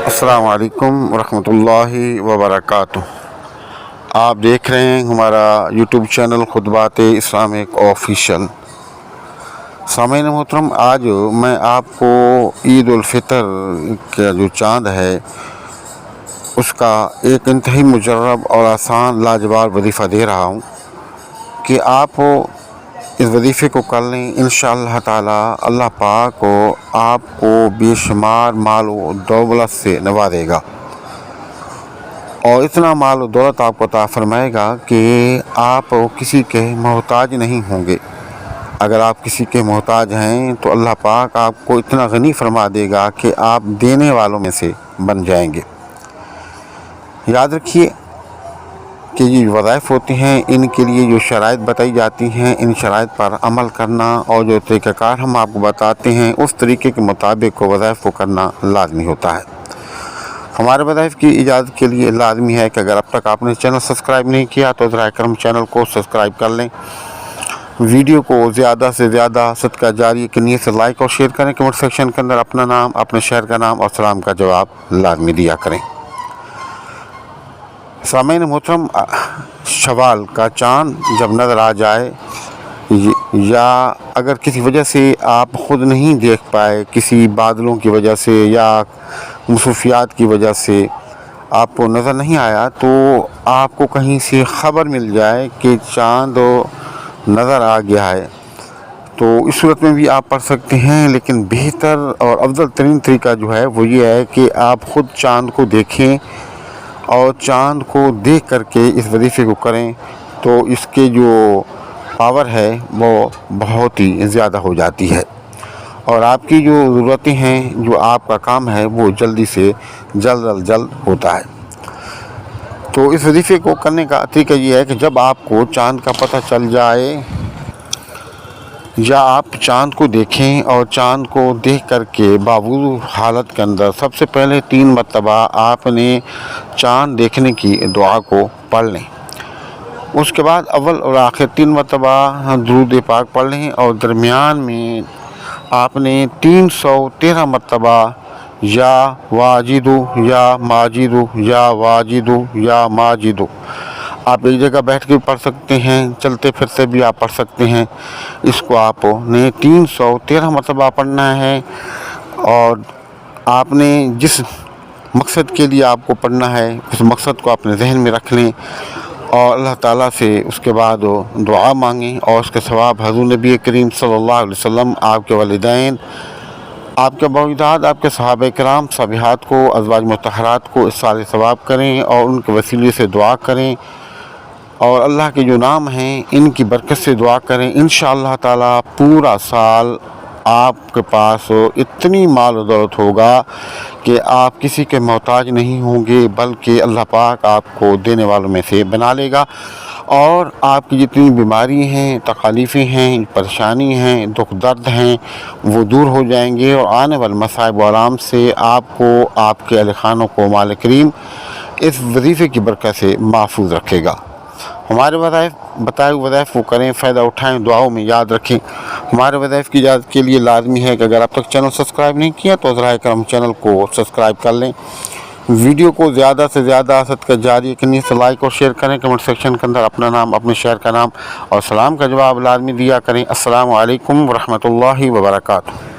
السلام علیکم ورحمۃ اللہ وبرکاتہ۔ آپ دیکھ رہے ہیں ہمارا یوٹیوب چینل خطبات اسلامک آفیشیل۔ سامعین محترم، آج میں آپ کو عید الفطر کا جو چاند ہے اس کا ایک انتہائی مجرب اور آسان لاجواب وظیفہ دے رہا ہوں کہ آپ اس وظیفے کو کر لیں۔ انشاءاللہ تعالی اللہ پاک کو آپ کو بے شمار مال و دولت سے نوازے گا، اور اتنا مال و دولت آپ کو عطا فرمائے گا کہ آپ کسی کے محتاج نہیں ہوں گے۔ اگر آپ کسی کے محتاج ہیں تو اللہ پاک آپ کو اتنا غنی فرما دے گا کہ آپ دینے والوں میں سے بن جائیں گے۔ یاد رکھیے کہ یہ وظائف ہوتی ہیں، ان کے لیے جو شرائط بتائی جاتی ہیں، ان شرائط پر عمل کرنا اور جو طریقہ کار ہم آپ کو بتاتے ہیں اس طریقے کے مطابق وظائف کو کرنا لازمی ہوتا ہے۔ ہمارے وظائف کی اجازت کے لیے لازمی ہے کہ اگر اب تک آپ نے چینل سبسکرائب نہیں کیا تو ذرا کرم چینل کو سبسکرائب کر لیں، ویڈیو کو زیادہ سے زیادہ صدقہ جاریہ کی نیت سے لائک اور شیئر کریں، کمنٹ سیکشن کے اندر اپنا نام، اپنے شہر کا نام اور سلام کا جواب لازمی دیا کریں۔ سامعین محترم، شوال کا چاند جب نظر آ جائے یا اگر کسی وجہ سے آپ خود نہیں دیکھ پائے، کسی بادلوں کی وجہ سے یا مصروفیات کی وجہ سے آپ کو نظر نہیں آیا، تو آپ کو کہیں سے خبر مل جائے کہ چاند نظر آ گیا ہے، تو اس صورت میں بھی آپ پڑھ سکتے ہیں۔ لیکن بہتر اور افضل ترین طریقہ جو ہے وہ یہ ہے کہ آپ خود چاند کو دیکھیں اور چاند کو دیکھ کر کے اس وظیفے کو کریں، تو اس کے جو پاور ہے وہ بہت ہی زیادہ ہو جاتی ہے، اور آپ کی جو ضرورتیں ہیں، جو آپ کا کام ہے، وہ جلدی سے جلد ہوتا ہے۔ تو اس وظیفے کو کرنے کا طریقہ یہ ہے کہ جب آپ کو چاند کا پتہ چل جائے یا آپ چاند کو دیکھیں اور چاند کو دیکھ کر کے باوضو حالت کے اندر سب سے پہلے 3 مرتبہ آپ نے چاند دیکھنے کی دعا کو پڑھ لیں۔ اس کے بعد اول اور آخر 3 مرتبہ درود پاک پڑھ لیں، اور درمیان میں آپ نے 313 مرتبہ یا واجدو یا ماجدو یا واجدو یا ماجدو، آپ ایک جگہ بیٹھ کے پڑھ سکتے ہیں، چلتے پھرتے بھی آپ پڑھ سکتے ہیں۔ اس کو آپ نے 313 مرتبہ پڑھنا ہے، اور آپ نے جس مقصد کے لیے آپ کو پڑھنا ہے اس مقصد کو اپنے ذہن میں رکھ لیں، اور اللہ تعالیٰ سے اس کے بعد دعا مانگیں، اور اس کے ثواب حضور نبی کریم صلی اللہ علیہ وسلم، آپ کے والدین، آپ کے باوجداد، آپ کے صحابہ کرام، صحابیات کو، ازواج مطہرات کو اس سال ثواب کریں، اور ان کے وسیلے سے دعا کریں، اور اللہ کے جو نام ہیں ان کی برکت سے دعا کریں۔ انشاءاللہ تعالی پورا سال آپ کے پاس اتنی مال و دولت ہوگا کہ آپ کسی کے محتاج نہیں ہوں گے، بلکہ اللہ پاک آپ کو دینے والوں میں سے بنا لے گا، اور آپ کی جتنی بیماری ہیں، تکالیفیں ہیں، پریشانی ہیں، دکھ درد ہیں، وہ دور ہو جائیں گے، اور آنے والے مصائب و آلام سے آپ کو، آپ کے اہل خانوں کو مالک کریم اس وظیفے کی برکت سے محفوظ رکھے گا۔ ہمارے بتائے ہوئے وظائف کو کریں، فائدہ اٹھائیں، دعاؤں میں یاد رکھیں۔ ہمارے وظائف کی اجازت کے لیے لازمی ہے کہ اگر اب تک چینل سبسکرائب نہیں کیا تو ذرا کرم چینل کو سبسکرائب کر لیں، ویڈیو کو زیادہ سے زیادہ صدقہ جاریہ کی نیت سے لائک اور شیئر کریں، کمنٹ سیکشن کے اندر اپنا نام، اپنے شہر کا نام اور سلام کا جواب لازمی دیا کریں۔ السلام علیکم ورحمۃ اللہ وبرکاتہ۔